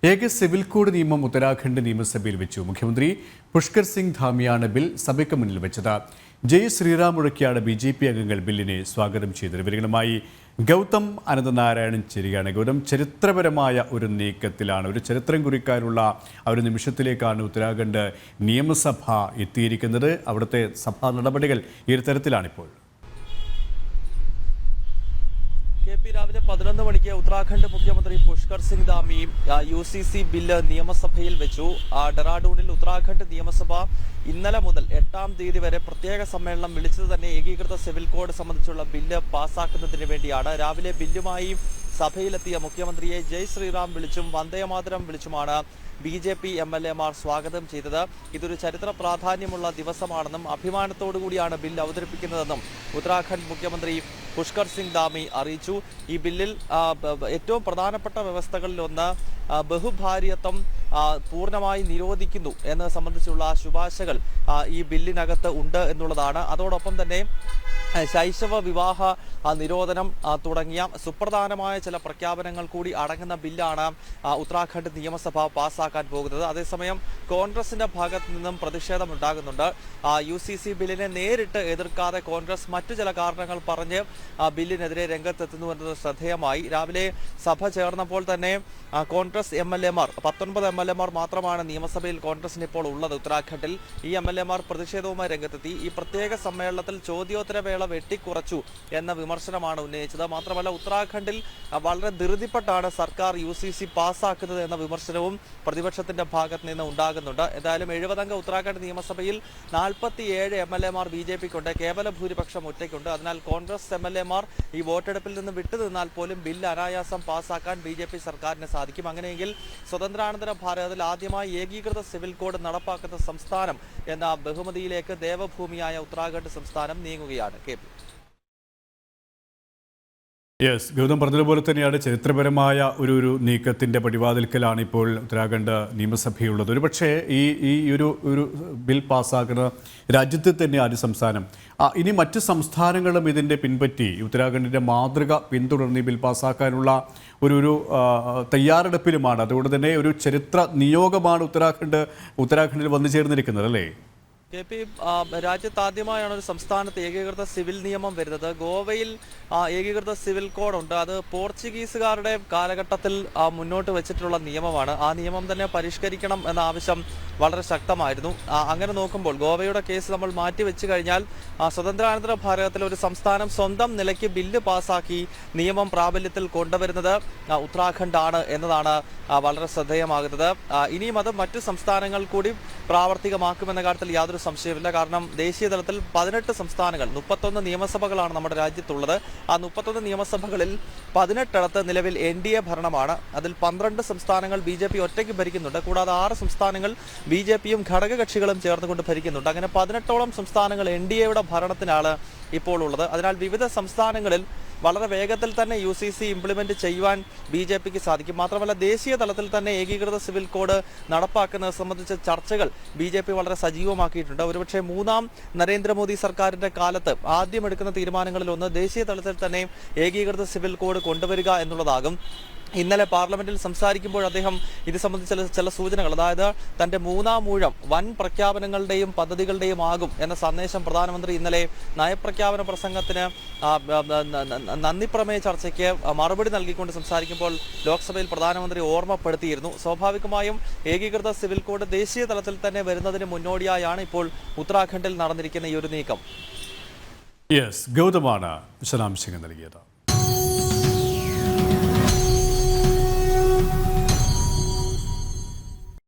ഏക civil code നിയമം ഉത്തരാഖണ്ഡ് നിയമസഭയിൽ വെച്ചു. മുഖ്യമന്ത്രി പുഷ്കർ സിംഗ് ധാമിയാണ് ബിൽ സഭയ്ക്ക് മുന്നിൽ വെച്ചത്. ജയ് ശ്രീറാം മുഴക്കിയാണ് BJP അംഗങ്ങൾ ബില്ലിനെ സ്വാഗതം ചെയ്തത്. വിവരങ്ങളുമായി ഗൗതം അനന്തനാരായണൻ ചേരുകയാണ്. ഗൗതം, ചരിത്രപരമായ ഒരു നീക്കത്തിലാണ്, ഒരു ചരിത്രം കുറിക്കാനുള്ള ഒരു നിമിഷത്തിലേക്കാണ് ഉത്തരാഖണ്ഡ് നിയമസഭ എത്തിയിരിക്കുന്നത്. അവിടുത്തെ സഭാ നടപടികൾ ഈ തരത്തിലാണിപ്പോൾ. രാവിലെ 11 മണിക്ക് ഉത്തരാഖണ്ഡ് മുഖ്യമന്ത്രി പുഷ്കർ സിംഗ് ധാമി UCC ബില്ല് നിയമസഭയിൽ വെച്ചു. ഡെറാഡൂണിൽ ഉത്തരാഖണ്ഡ് നിയമസഭ ഇന്നലെ മുതൽ 8-ാം തീയതി വരെ പ്രത്യേക സമ്മേളനം വിളിച്ചത് തന്നെ ഏകീകൃത സിവിൽ കോഡ് സംബന്ധിച്ചുള്ള ബില്ല് പാസ്സാക്കുന്നതിന് വേണ്ടിയാണ്. രാവിലെ ബില്ലുമായി സഭയിലെത്തിയ മുഖ്യമന്ത്രിയെ ജയ് ശ്രീറാം വിളിച്ചും വന്ദേമാതരം വിളിച്ചുമാണ് BJP MLA-മാർ സ്വാഗതം ചെയ്തത്. ഇതൊരു ചരിത്ര പ്രാധാന്യമുള്ള ദിവസമാണെന്നും അഭിമാനത്തോടുകൂടിയാണ് ബിൽ അവതരിപ്പിക്കുന്നതെന്നും ഉത്തരാഖണ്ഡ് മുഖ്യമന്ത്രി പുഷ്കർ സിംഗ് ധാമി അറിയിച്ചു. ഈ ബില്ലിൽ ഏറ്റവും പ്രധാനപ്പെട്ട വ്യവസ്ഥകളിലൊന്ന് ബഹുഭാര്യത്വം പൂർണ്ണമായി നിരോധിക്കുന്നു എന്നത് സംബന്ധിച്ചുള്ള ശുപാർശകൾ ഈ ബില്ലിനകത്ത് ഉണ്ട് എന്നുള്ളതാണ്. അതോടൊപ്പം തന്നെ ശൈശവ വിവാഹ നിരോധനം തുടങ്ങിയ സുപ്രധാനമായ ചില പ്രഖ്യാപനങ്ങൾ കൂടി അടങ്ങുന്ന ബില്ലാണ് ഉത്തരാഖണ്ഡ് നിയമസഭ പാസ്സാക്കാൻ പോകുന്നത്. അതേസമയം കോൺഗ്രസിന്റെ ഭാഗത്ത് നിന്നും പ്രതിഷേധമുണ്ടാകുന്നുണ്ട്. UCC ബില്ലിനെ നേരിട്ട് എതിർക്കാതെ കോൺഗ്രസ് മറ്റു ചില കാരണങ്ങൾ പറഞ്ഞ് ബില്ലിനെതിരെ രംഗത്തെത്തുന്നു എന്നത് ശ്രദ്ധേയമായി. രാവിലെ സഭ ചേർന്നപ്പോൾ തന്നെ കോൺഗ്രസ് MLA-മാർ 19 MLA-മാർ മാത്രമാണ് നിയമസഭയിൽ കോൺഗ്രസിന് ഇപ്പോൾ ഉള്ളത് ഉത്തരാഖണ്ഡിൽ. ഈ MLA-മാർ പ്രതിഷേധവുമായി രംഗത്തെത്തി. ഈ പ്രത്യേക സമ്മേളനത്തിൽ ചോദ്യോത്തരവേള വെട്ടിക്കുറച്ചു എന്ന വിമർശനമാണ് ഉന്നയിച്ചത്. മാത്രമല്ല ഉത്തരാഖണ്ഡിൽ വളരെ ധൃതിപ്പെട്ടാണ് സർക്കാർ UCC പാസ്സാക്കുന്നത് എന്ന വിമർശനവും പ്രതിപക്ഷത്തിന്റെ ഭാഗത്ത് നിന്ന് ഉണ്ടാകുന്നുണ്ട്. എന്തായാലും 70 അംഗ ഉത്തരാഖണ്ഡ് നിയമസഭയിൽ 47 MLA-മാർ BJP-ക്കുണ്ട്, കേവല ഭൂരിപക്ഷം ഒറ്റയ്ക്കുണ്ട്. അതിനാൽ കോൺഗ്രസ് MLA-മാർ ഈ വോട്ടെടുപ്പിൽ നിന്ന് വിട്ടുനിന്നാൽ പോലും ബില്ല് അനായാസം പാസ്സാക്കാൻ BJP സർക്കാരിന് സാധിക്കും. അങ്ങനെയെങ്കിൽ സ്വതന്ത്രാനന്തര ഭാരതത്തിൽ ആദ്യമായി ഏകീകൃത സിവിൽ കോഡ് നടപ്പാക്കുന്ന സംസ്ഥാനം എന്ന ബഹുമതിയിലേക്ക് ദേവഭൂമിയായ ഉത്തരാഖണ്ഡ് സംസ്ഥാനം നീങ്ങുകയാണ്. ഗൗതം പറഞ്ഞതുപോലെ തന്നെയാണ്, ചരിത്രപരമായ ഒരു നീക്കത്തിൻ്റെ പടിവാതിൽക്കലാണ് ഇപ്പോൾ ഉത്തരാഖണ്ഡ് നിയമസഭയുള്ളത്. ഒരുപക്ഷേ ഈ ഒരു ബിൽ പാസ്സാക്കുന്ന രാജ്യത്ത് തന്നെ ആദ്യ സംസ്ഥാനം. ഇനി മറ്റ് സംസ്ഥാനങ്ങളും ഇതിൻ്റെ പിൻപറ്റി ഉത്തരാഖണ്ഡിൻ്റെ മാതൃക പിന്തുടർന്ന് ഈ ബിൽ പാസ്സാക്കാനുള്ള ഒരു തയ്യാറെടുപ്പിലുമാണ്. അതുകൊണ്ട് തന്നെ ഒരു ചരിത്ര നിയോഗമാണ് ഉത്തരാഖണ്ഡിൽ വന്നു ചേർന്നിരിക്കുന്നത്, അല്ലേ? രാജ്യത്ത് ആദ്യമായാണ് ഒരു സംസ്ഥാനത്ത് ഏകീകൃത സിവിൽ നിയമം വരുന്നത്. ഗോവയിൽ ഏകീകൃത സിവിൽ കോഡ് ഉണ്ട്. അത് പോർച്ചുഗീസുകാരുടെ കാലഘട്ടത്തിൽ മുന്നോട്ട് വെച്ചിട്ടുള്ള നിയമമാണ്. ആ നിയമം തന്നെ പരിഷ്കരിക്കണം എന്ന ആവശ്യം വളരെ ശക്തമായിരുന്നു. അങ്ങനെ നോക്കുമ്പോൾ ഗോവയുടെ കേസ് നമ്മൾ മാറ്റി വെച്ച് കഴിഞ്ഞാൽ സ്വതന്ത്രാനന്തര ഭാരതത്തിലെ ഒരു സംസ്ഥാനം സ്വന്തം നിലയ്ക്ക് ബില്ല് പാസ്സാക്കി നിയമം പ്രാബല്യത്തിൽ കൊണ്ടുവരുന്നത് ഉത്തരാഖണ്ഡാണ് എന്നതാണ് വളരെ ശ്രദ്ധേയമാകുന്നത്. ഇനിയും അത് മറ്റു സംസ്ഥാനങ്ങൾ കൂടി പ്രാവർത്തികമാക്കുമെന്ന കാര്യത്തിൽ യാതൊരു സംശയമില്ല. കാരണം ദേശീയ തലത്തിൽ 18 സംസ്ഥാനങ്ങൾ, 31 നിയമസഭകളാണ് നമ്മുടെ രാജ്യത്തുള്ളത്. ആ 31 നിയമസഭകളിൽ 18 നിലവിൽ NDA ഭരണമാണ്. അതിൽ 12 സംസ്ഥാനങ്ങൾ BJP ഒറ്റയ്ക്ക് ഭരിക്കുന്നുണ്ട്. കൂടാതെ 6 സംസ്ഥാനങ്ങൾ BJP-യും ഘടകകക്ഷികളും ചേർന്നുകൊണ്ട് ഭരിക്കുന്നുണ്ട്. അങ്ങനെ 18ഓളം സംസ്ഥാനങ്ങൾ NDA-യുടെ ഭരണത്തിനാണ് ഇപ്പോൾ ഉള്ളത്. അതിനാൽ വിവിധ സംസ്ഥാനങ്ങളിൽ വളരെ വേഗത്തിൽ തന്നെ UCC ഇംപ്ലിമെന്റ് ചെയ്യുവാൻ BJP-ക്ക് സാധിക്കും. മാത്രമല്ല ദേശീയ തലത്തിൽ തന്നെ ഏകീകൃത സിവിൽ കോഡ് നടപ്പാക്കുന്നത് സംബന്ധിച്ച ചർച്ചകൾ BJP വളരെ സജീവമാക്കിയിട്ടുണ്ട്. ഒരുപക്ഷെ 3ാം നരേന്ദ്രമോദി സർക്കാരിന്റെ കാലത്ത് ആദ്യം എടുക്കുന്ന തീരുമാനങ്ങളിൽ ഒന്ന് ദേശീയ തലത്തിൽ തന്നെ ഏകീകൃത സിവിൽ കോഡ് കൊണ്ടുവരിക എന്നുള്ളതാകും. ഇന്നലെ പാർലമെന്റിൽ സംസാരിക്കുമ്പോൾ അദ്ദേഹം ഇത് സംബന്ധിച്ച ചില സൂചനകൾ, അതായത് തന്റെ 3ാം ഊഴം വൻ പ്രഖ്യാപനങ്ങളുടെയും പദ്ധതികളുടെയും ആകും എന്ന സന്ദേശം പ്രധാനമന്ത്രി ഇന്നലെ നയപ്രഖ്യാപന പ്രസംഗത്തിന് നന്ദി പ്രമേയ ചർച്ചയ്ക്ക് മറുപടി നൽകിക്കൊണ്ട് സംസാരിക്കുമ്പോൾ ലോക്സഭയിൽ പ്രധാനമന്ത്രി ഓർമ്മപ്പെടുത്തിയിരുന്നു. സ്വാഭാവികമായും ഏകീകൃത സിവിൽ കോഡ് ദേശീയ തലത്തിൽ തന്നെ വരുന്നതിന് മുന്നോടിയായാണ് ഇപ്പോൾ ഉത്തരാഖണ്ഡിൽ നടന്നിരിക്കുന്ന ഈ ഒരു നീക്കം. ഗൗതമാണ് വിശദാംശങ്ങൾ നൽകിയത്.